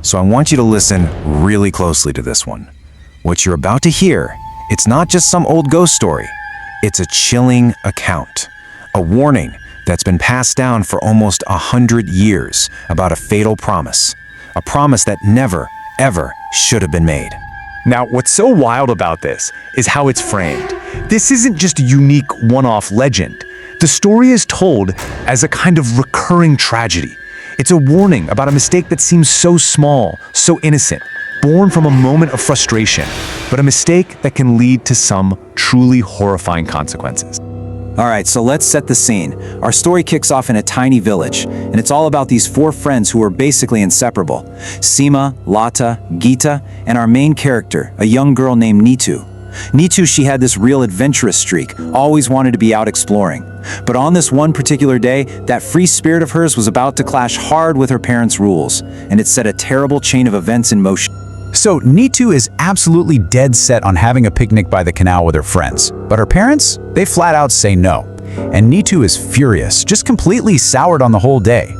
So I want you to listen really closely to this one. What you're about to hear, it's not just some old ghost story. It's a chilling account, a warning that's been passed down for almost 100 years about a fatal promise, a promise that never, ever should have been made. Now, what's so wild about this is how it's framed. This isn't just a unique one-off legend. The story is told as a kind of recurring tragedy. It's a warning about a mistake that seems so small, so innocent, born from a moment of frustration, but a mistake that can lead to some truly horrifying consequences. All right, so let's set the scene. Our story kicks off in a tiny village, and it's all about these four friends who are basically inseparable. Seema, Lata, Geeta, and our main character, a young girl named Neetu. Neetu, she had this real adventurous streak, always wanted to be out exploring. But on this one particular day, that free spirit of hers was about to clash hard with her parents' rules, and it set a terrible chain of events in motion. So Neetu is absolutely dead set on having a picnic by the canal with her friends. But her parents, they flat out say no. And Neetu is furious, just completely soured on the whole day.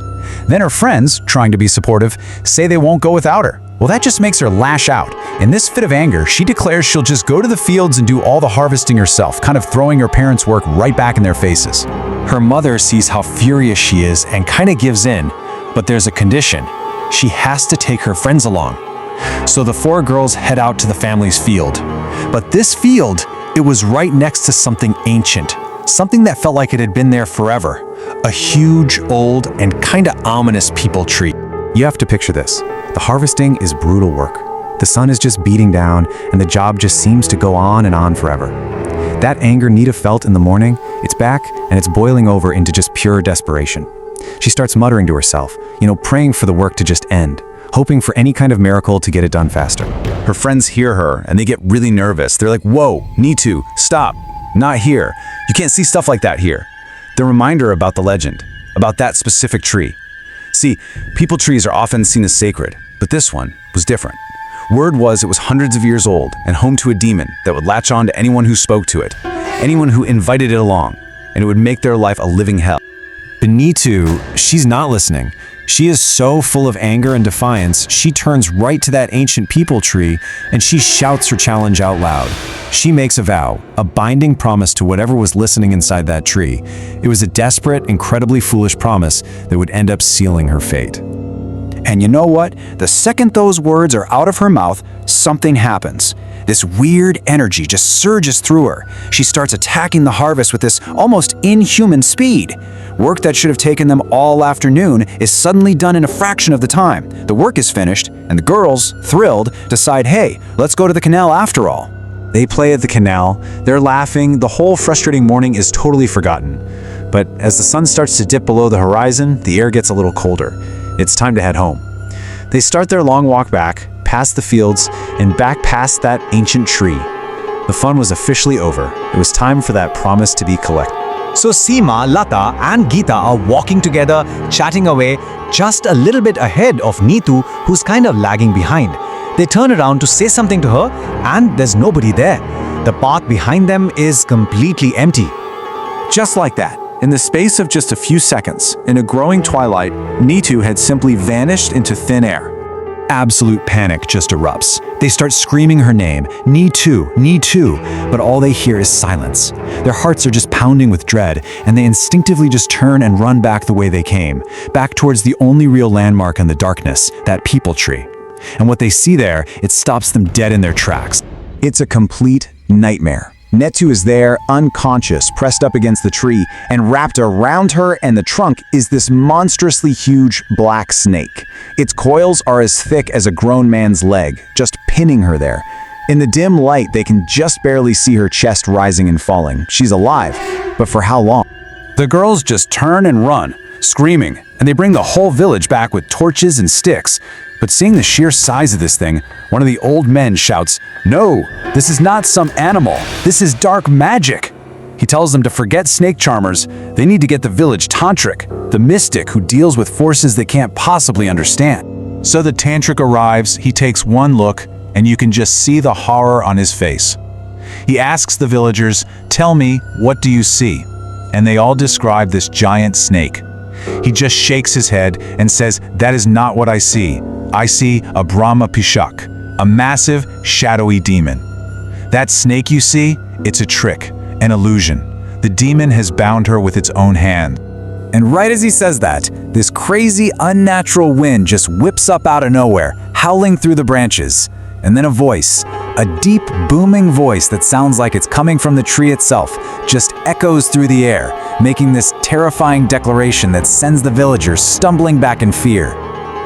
Then her friends, trying to be supportive, say they won't go without her. Well, that just makes her lash out. In this fit of anger, she declares she'll just go to the fields and do all the harvesting herself, kind of throwing her parents' work right back in their faces. Her mother sees how furious she is and kind of gives in, but there's a condition. She has to take her friends along. So the four girls head out to the family's field. But this field, it was right next to something ancient, something that felt like it had been there forever. A huge, old, and kinda ominous peepal tree. You have to picture this. The harvesting is brutal work. The sun is just beating down, and the job just seems to go on and on forever. That anger Neeta felt in the morning, it's back, and it's boiling over into just pure desperation. She starts muttering to herself, praying for the work to just end, hoping for any kind of miracle to get it done faster. Her friends hear her, and they get really nervous. They're like, "Whoa, Neetu, stop. Not here. You can't see stuff like that here." They remind her about the legend, about that specific tree. See, peepal trees are often seen as sacred, but this one was different. Word was it was hundreds of years old and home to a demon that would latch on to anyone who spoke to it, anyone who invited it along, and it would make their life a living hell. But Neetu, she's not listening. She is so full of anger and defiance, she turns right to that ancient peepal tree and she shouts her challenge out loud. She makes a vow, a binding promise to whatever was listening inside that tree. It was a desperate, incredibly foolish promise that would end up sealing her fate. And you know what? The second those words are out of her mouth, something happens. This weird energy just surges through her. She starts attacking the harvest with this almost inhuman speed. Work that should have taken them all afternoon is suddenly done in a fraction of the time. The work is finished, and the girls, thrilled, decide, hey, let's go to the canal after all. They play at the canal, they're laughing, the whole frustrating morning is totally forgotten. But as the sun starts to dip below the horizon, the air gets a little colder. It's time to head home. They start their long walk back, past the fields, and back past that ancient tree. The fun was officially over. It was time for that promise to be collected. So Seema, Lata, and Geeta are walking together, chatting away, just a little bit ahead of Neetu, who's kind of lagging behind. They turn around to say something to her, and there's nobody there. The path behind them is completely empty. Just like that, in the space of just a few seconds, in a growing twilight, Neetu had simply vanished into thin air. Absolute panic just erupts. They start screaming her name, Neetu, Neetu, but all they hear is silence. Their hearts are just pounding with dread, and they instinctively just turn and run back the way they came, back towards the only real landmark in the darkness, that peepal tree. And what they see there, it stops them dead in their tracks. It's a complete nightmare. Neetu is there, unconscious, pressed up against the tree, and wrapped around her and the trunk is this monstrously huge black snake. Its coils are as thick as a grown man's leg, just pinning her there. In the dim light, they can just barely see her chest rising and falling. She's alive, but for how long? The girls just turn and run, screaming, and they bring the whole village back with torches and sticks. But seeing the sheer size of this thing, one of the old men shouts, "No, this is not some animal. This is dark magic." He tells them to forget snake charmers. They need to get the village Tantric, the mystic who deals with forces they can't possibly understand. So the Tantric arrives, he takes one look, and you can just see the horror on his face. He asks the villagers, "Tell me, what do you see?" And they all describe this giant snake. He just shakes his head and says, "That is not what I see. I see a Brahma Pishach, a massive, shadowy demon. That snake you see, it's a trick, an illusion. The demon has bound her with its own hand. And right as he says that, this crazy, unnatural wind just whips up out of nowhere, howling through the branches. And then a voice, a deep, booming voice that sounds like it's coming from the tree itself, just echoes through the air, making this terrifying declaration that sends the villagers stumbling back in fear.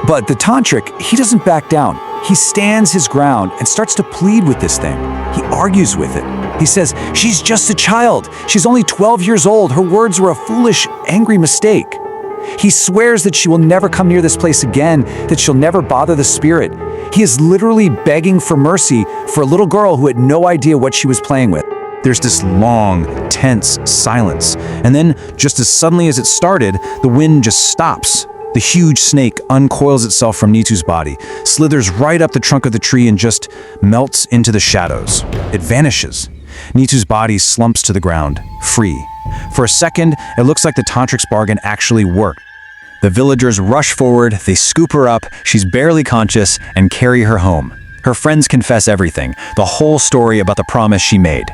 But the Tantric, he doesn't back down. He stands his ground and starts to plead with this thing. He argues with it. He says, "She's just a child. She's only 12 years old. Her words were a foolish, angry mistake." He swears that she will never come near this place again, that she'll never bother the spirit. He is literally begging for mercy for a little girl who had no idea what she was playing with. There's this long, tense silence, and then, just as suddenly as it started, the wind just stops. The huge snake uncoils itself from Neetu's body, slithers right up the trunk of the tree and just melts into the shadows. It vanishes. Neetu's body slumps to the ground, free. For a second, it looks like the Tantric's bargain actually worked. The villagers rush forward, they scoop her up, she's barely conscious, and carry her home. Her friends confess everything, the whole story about the promise she made.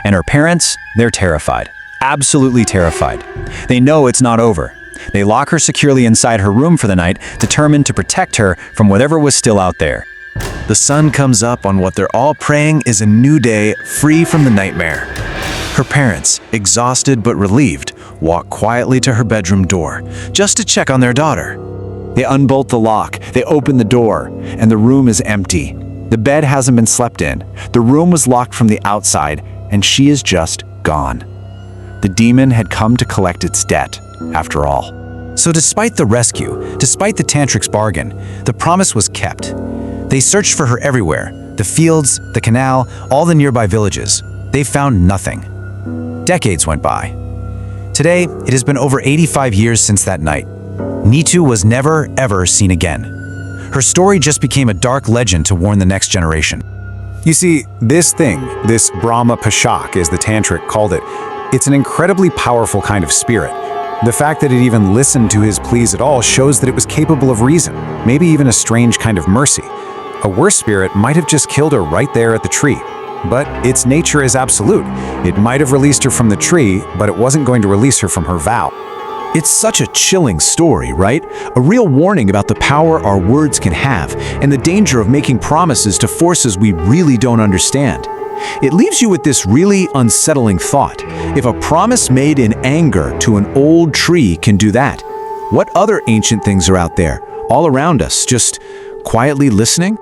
And her parents, they're terrified. Absolutely terrified. They know it's not over. They lock her securely inside her room for the night, determined to protect her from whatever was still out there. The sun comes up on what they're all praying is a new day, free from the nightmare. Her parents, exhausted but relieved, walk quietly to her bedroom door, just to check on their daughter. They unbolt the lock, they open the door, and the room is empty. The bed hasn't been slept in. The room was locked from the outside, and she is just gone. The demon had come to collect its debt, after all. So despite the rescue, despite the Tantric's bargain, the promise was kept. They searched for her everywhere, the fields, the canal, all the nearby villages. They found nothing. Decades went by. Today, it has been over 85 years since that night. Neetu was never, ever seen again. Her story just became a dark legend to warn the next generation. You see, this thing, this Brahma Pishach, as the Tantric called it, it's an incredibly powerful kind of spirit. The fact that it even listened to his pleas at all shows that it was capable of reason, maybe even a strange kind of mercy. A worse spirit might have just killed her right there at the tree. But its nature is absolute. It might have released her from the tree, but it wasn't going to release her from her vow. It's such a chilling story, right? A real warning about the power our words can have and the danger of making promises to forces we really don't understand. It leaves you with this really unsettling thought. If a promise made in anger to an old tree can do that, what other ancient things are out there, all around us, just quietly listening?